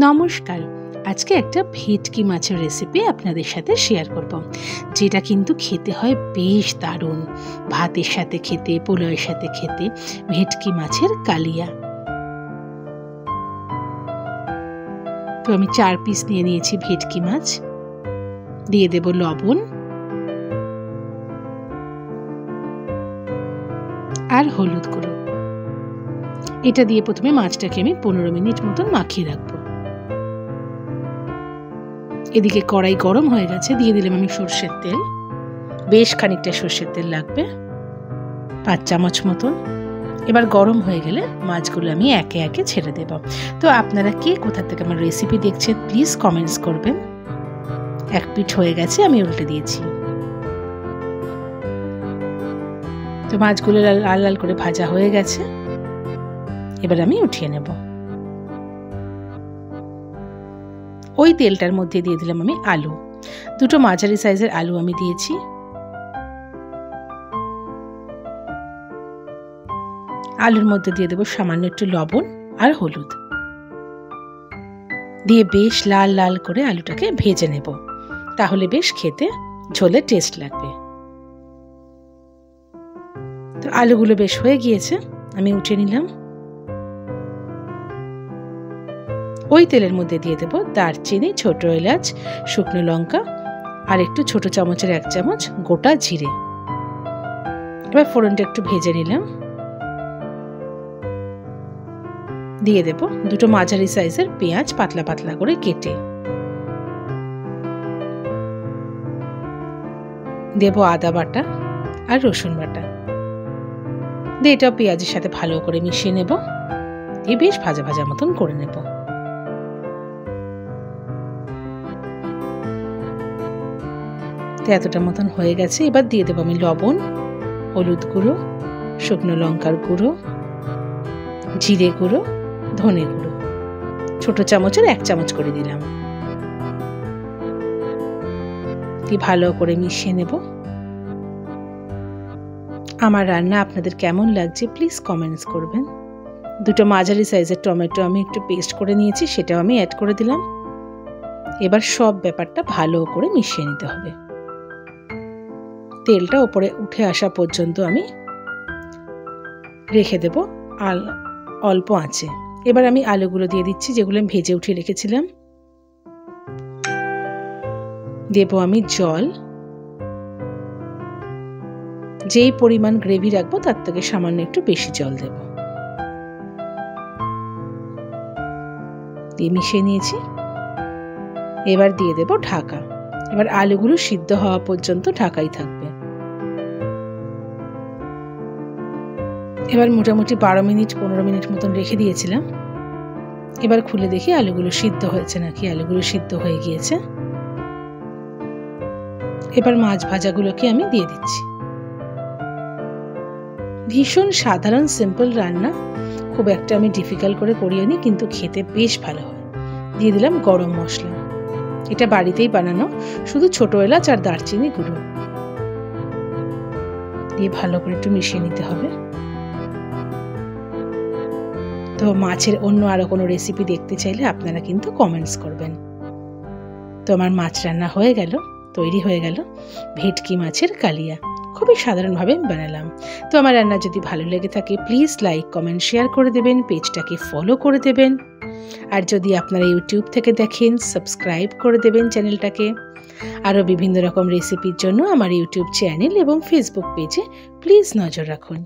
নমস্কার। আজকে একটা ভেটকি মাছের রেসিপি আপনাদের সাথে শেয়ার করব, যেটা কিন্তু খেতে হয় বেশ দারুণ। ভাতের সাথে খেতে, পোলাওয়ের সাথে খেতে ভেটকি মাছের কালিয়া। তো আমি 4 পিস নিয়ে নিয়েছি ভেটকি মাছ। দিয়ে দেব লবণ আর হলুদ গুঁড়ো। এটা দিয়ে প্রথমে মাছটাকে আমি 15 মিনিট মতন মাখিয়ে রাখবো। এদিকে কড়াই গরম হয়ে গেছে, দিয়ে দিলাম আমি সর্ষের তেল। বেশ খানিকটা সর্ষের তেল লাগবে, 5 চামচ মতন। এবার গরম হয়ে গেলে মাছগুলো আমি একে একে ছেড়ে দেব। তো আপনারা কে কোথা থেকে আমার রেসিপি দেখছেন প্লিজ কমেন্টস করবেন। এক পিঠ হয়ে গেছে, আমি উল্টে দিয়েছি। তো মাছগুলো লাল লাল করে ভাজা হয়ে গেছে, এবার আমি উঠিয়ে নেব। ওই তেলটার মধ্যে দিয়ে দিলাম আমি আলু। 2টো মাঝারি সাইজের আলু আমি দিয়েছি। আলুর মধ্যে দিয়ে দেবো সামান্য একটু লবণ আর হলুদ, দিয়ে বেশ লাল লাল করে আলুটাকে ভেজে নেব। তাহলে বেশ খেতে ঝোলে টেস্ট লাগবে। তো আলুগুলো বেশ হয়ে গিয়েছে, আমি উঠিয়ে নিলাম। ওই তেলের মধ্যে দিয়ে দেব দারচিনি, ছোট এলাচ, শুকনো লঙ্কা আর একটু ছোট চামচের 1 চামচ গোটা জিরে। এবার ফোড়নটা একটু ভেজে নিলাম। দিয়ে দেব 2টো মাঝারি সাইজের পেঁয়াজ পাতলা পাতলা করে কেটে। দেব আদা বাটা আর রসুন বাটা। দিয়ে এটাও পেঁয়াজের সাথে ভালো করে মিশিয়ে নেব। দিয়ে বেশ ভাজা ভাজা মতন করে নেব। এতটা মতন হয়ে গেছে। এবার দিয়ে দেবো আমি লবণ, হলুদ গুঁড়ো, শুকনো লঙ্কার গুঁড়ো, জিরে গুঁড়ো, ধনে গুঁড়ো। ছোট চামচের 1 চামচ করে দিলাম। দিয়ে ভালো করে মিশিয়ে নেব। আমার রান্না আপনাদের কেমন লাগছে প্লিজ কমেন্টস করবেন। 2টো মাঝারি সাইজের টমেটো আমি একটু পেস্ট করে নিয়েছি, সেটাও আমি অ্যাড করে দিলাম। এবার সব ব্যাপারটা ভালো করে মিশিয়ে নিতে হবে। তেলটা উপরে উঠে আসা পর্যন্ত আমি রেখে দেব অল্প আঁচে। এবার আমি আলুগুলো দিয়ে দিচ্ছি, যেগুলো আমি ভেজে উঠিয়ে রেখেছিলাম। দেব আমি জল। যেই পরিমাণ গ্রেভি রাখবো তার থেকে সামান্য একটু বেশি জল দেব। দিয়ে মিশিয়ে নিয়েছি। এবার দিয়ে দেব ঢাকা। এবার আলুগুলো সিদ্ধ হওয়া পর্যন্ত ঢাকাই থাকবে। এবার মোটামুটি 12 মিনিট 15 মিনিট মতন রেখে দিয়েছিলাম। এবার খুলে দেখি আলুগুলো সিদ্ধ হয়েছে নাকি। আলুগুলো সিদ্ধ হয়ে গিয়েছে। এবার মাছ ভাজাগুলোকে আমি দিয়ে দিচ্ছি। ভীষণ সাধারণ সিম্পল রান্না, খুব একটা আমি ডিফিকাল্ট করে করিয়ে নি, কিন্তু খেতে বেশ ভালো হয়। দিয়ে দিলাম গরম মশলা। এটা বাড়িতেই বানানো, শুধু ছোট এলাচ আর দারচিনি গুঁড়ো দিয়ে ভালো করে একটু মিশিয়ে নিতে হবে। তো মাছের অন্য আরো কোনো রেসিপি দেখতে চাইলে আপনারা কিন্তু কমেন্টস করবেন। তো আমার মাছ রান্না হয়ে গেল, তৈরি হয়ে গেল ভেটকি মাছের কালিয়া। খুবই সাধারণভাবে বানালাম। তো আমার রান্না যদি ভালো লেগে থাকে প্লিজ লাইক, কমেন্ট, শেয়ার করে দেবেন। পেজটাকে ফলো করে দেবেন। আর যদি আপনারা ইউটিউব থেকে দেখেন সাবস্ক্রাইব করে দেবেন চ্যানেলটাকে। আরও বিভিন্ন রকম রেসিপির জন্য আমার ইউটিউব চ্যানেল এবং ফেসবুক পেজে প্লিজ নজর রাখুন।